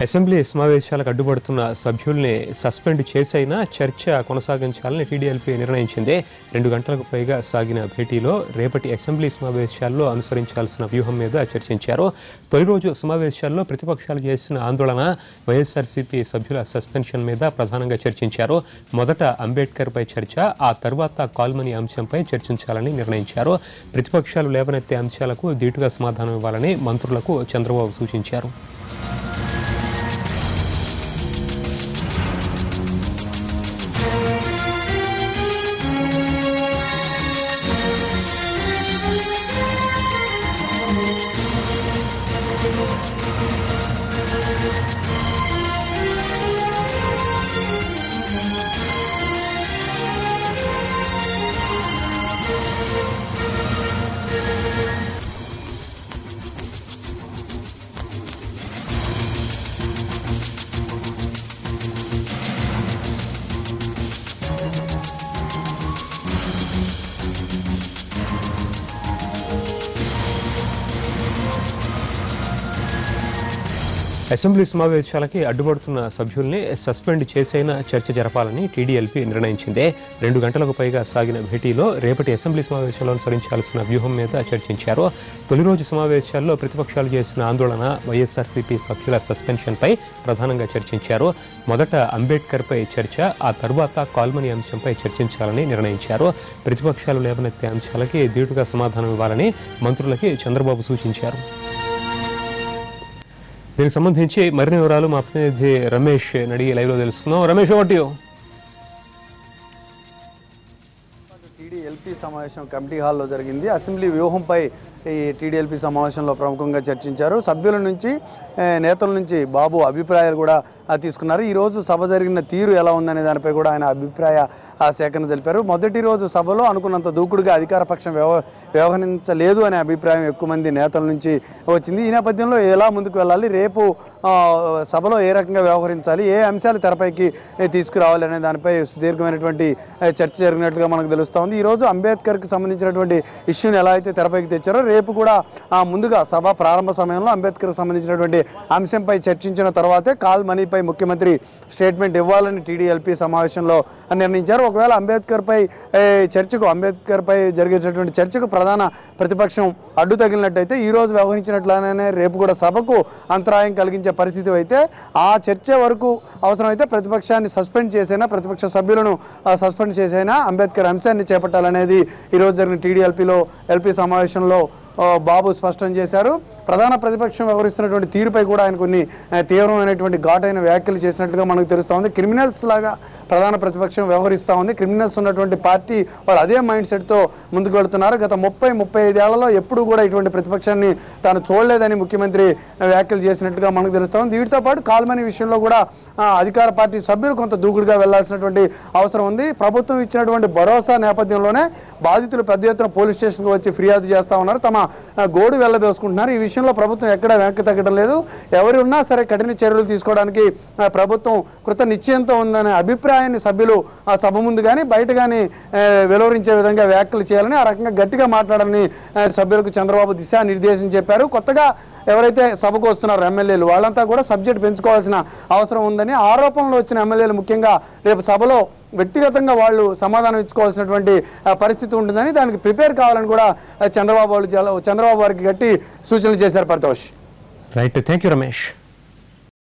Assembly సమావేశాలకు అడ్డుపడుతున్న సభ్యుల్ని suspend చేసైనా చర్చ కొనసాగించాలని టీడీఎల్పీ నిర్ణయించింది. 2 గంటలకు పైగా సాగిన భేటీలో రేపటి అసెంబ్లీ సమావేశాల్లో అనుసరించాల్సిన వ్యూహం మీద చర్చించారు. తొలి రోజు సమావేశాల్లో ప్రతిపక్షాలు చేసిన ఆందోళన, వైఎస్ఆర్సీపీ సభ్యుల సస్పెన్షన్ మీద ప్రధానంగా చర్చించారు. మొదట అంబేద్కర్పై చర్చ, ఆ తర్వాత కాల్మనీ అంశంపై చర్చించాలని నిర్ణయించారు. ప్రతిపక్షాలు లేవనెత్తే అంశాలకు ధీటుగా సమాధానం ఇవ్వాలని మంత్రులకు చంద్రబాబు సూచించారు. అసెంబ్లీ సమావేశాలకి అడ్డుపడుతున్న సభ్యుల్ని సస్పెండ్ చేసైనా చర్చ జరపాలని టీడీఎల్పీ నిర్ణయించింది. 2 గంటలకు పైగా సాగిన భేటీలో రేపటి అసెంబ్లీ సమావేశాల్లో అనుసరించాల్సిన వ్యూహం మీద చర్చించారు. తొలి రోజు సమావేశాల్లో ప్రతిపక్షాలు చేసిన ఆందోళన, వైఎస్ఆర్సీపీ సభ్యుల సస్పెన్షన్పై ప్రధానంగా చర్చించారు. మొదట అంబేద్కర్పై చర్చ, ఆ తర్వాత కాల్మనీ అంశంపై చర్చించాలని నిర్ణయించారు. ప్రతిపక్షాలు లేవనెత్తే అంశాలకి ధీటుగా సమాధానం ఇవ్వాలని మంత్రులకి చంద్రబాబు సూచించారు. దీనికి సంబంధించి మరిన్ని వివరాలు మా ప్రతినిధి రమేష్ అడిగి లైవ్లో తెలుసుకుందాం. రమేష్, టీడీఎల్పీ సమావేశం కమిటీ హాల్లో జరిగింది. అసెంబ్లీ వ్యూహంపై ఈ టీడీఎల్పీ సమావేశంలో ప్రముఖంగా చర్చించారు. సభ్యుల నుంచి, నేతల నుంచి బాబు అభిప్రాయాలు కూడా తీసుకున్నారు. ఈరోజు సభ జరిగిన తీరు ఎలా ఉందనే దానిపై కూడా ఆయన అభిప్రాయ సేకరణ తెలిపారు. మొదటి రోజు సభలో అనుకున్నంత దూకుడుగా అధికార పక్షం వ్యవహరించలేదు అనే అభిప్రాయం ఎక్కువ మంది నేతల నుంచి వచ్చింది. ఈ నేపథ్యంలో ఎలా ముందుకు వెళ్ళాలి, రేపు సభలో ఏ రకంగా వ్యవహరించాలి, ఏ అంశాలు తెరపైకి తీసుకురావాలి అనే దానిపై సుదీర్ఘమైనటువంటి చర్చ జరిగినట్లుగా మనకు తెలుస్తోంది. ఈరోజు అంబేద్కర్కి సంబంధించినటువంటి ఇష్యూని ఎలా అయితే తెరపైకి తెచ్చారో, రేపు కూడా ముందుగా సభ ప్రారంభ సమయంలో అంబేద్కర్కి సంబంధించినటువంటి అంశంపై చర్చించిన తర్వాతే కాల్ మనీపై ముఖ్యమంత్రి స్టేట్మెంట్ ఇవ్వాలని టీడీఎల్పీ సమావేశంలో నిర్ణయించారు. ఒకవేళ అంబేద్కర్పై జరిగేటటువంటి చర్చకు ప్రధాన ప్రతిపక్షం అడ్డు తగిలినట్టయితే ఈ రోజు వ్యవహరించినట్లనే రేపు కూడా సభకు అంతరాయం కలిగించే పరిస్థితి అయితే, ఆ చర్చ వరకు అవసరమైతే ప్రతిపక్షాన్ని సస్పెండ్ చేసైనా, ప్రతిపక్ష సభ్యులను సస్పెండ్ చేసైనా అంబేద్కర్ అంశాన్ని చేపట్టాలనేది ఈరోజు జరిగిన టీడీఎల్పీ సమావేశంలో బాబు స్పష్టం చేశారు. ప్రధాన ప్రతిపక్షం వ్యవహరిస్తున్నటువంటి తీరుపై కూడా ఆయన కొన్ని తీవ్రమైనటువంటి ఘాటైన వ్యాఖ్యలు చేసినట్లుగా మనకు తెలుస్తోంది. క్రిమినల్స్ లాగా ప్రధాన ప్రతిపక్షం వ్యవహరిస్తూ ఉంది. క్రిమినల్స్ ఉన్నటువంటి పార్టీ వాళ్ళు అదే మైండ్ సెట్తో ముందుకు వెళుతున్నారు. గత 30-35 ఏళ్లలో ఎప్పుడూ కూడా ఇటువంటి ప్రతిపక్షాన్ని తాను చూడలేదని ముఖ్యమంత్రి వ్యాఖ్యలు చేసినట్టుగా మనకు తెలుస్తోంది. వీటితో పాటు కాల్మనీ విషయంలో కూడా అధికార పార్టీ సభ్యులు కొంత దూకుడుగా వెళ్లాల్సినటువంటి అవసరం ఉంది. ప్రభుత్వం ఇచ్చినటువంటి భరోసా నేపథ్యంలోనే బాధితులు పెద్ద ఎత్తున పోలీస్ స్టేషన్కి వచ్చి ఫిర్యాదు చేస్తూ ఉన్నారు, తమ గోడు వెళ్ళబోసుకుంటున్నారు. ఈ విషయంలో ప్రభుత్వం ఎక్కడా వెనక్కి తగ్గడం లేదు. ఎవరు ఉన్నా సరే కఠిన చర్యలు తీసుకోవడానికి ప్రభుత్వం కృత నిశ్చయంతో ఉందనే అభిప్రాయాన్ని సభ్యులు ఆ సభ ముందు కానీ బయట కానీ వెలువరించే విధంగా వ్యాఖ్యలు చేయాలని, ఆ రకంగా గట్టిగా మాట్లాడాలని సభ్యులకు చంద్రబాబు దిశానిర్దేశం చెప్పారు. కొత్తగా ఎవరైతే సభకు వస్తున్నారో ఎమ్మెల్యేలు, వాళ్ళంతా కూడా సబ్జెక్ట్ పెంచుకోవాల్సిన అవసరం ఉందని, ఆరోపణలు వచ్చిన ఎమ్మెల్యేలు ముఖ్యంగా రేపు సభలో వ్యక్తిగతంగా వాళ్ళు సమాధానం ఇచ్చుకోవాల్సినటువంటి పరిస్థితి ఉంటుందని, దానికి ప్రిపేర్ కావాలని కూడా చంద్రబాబు వారికి గట్టి సూచనలు చేశారు. Paritosh. Right, thank you Ramesh.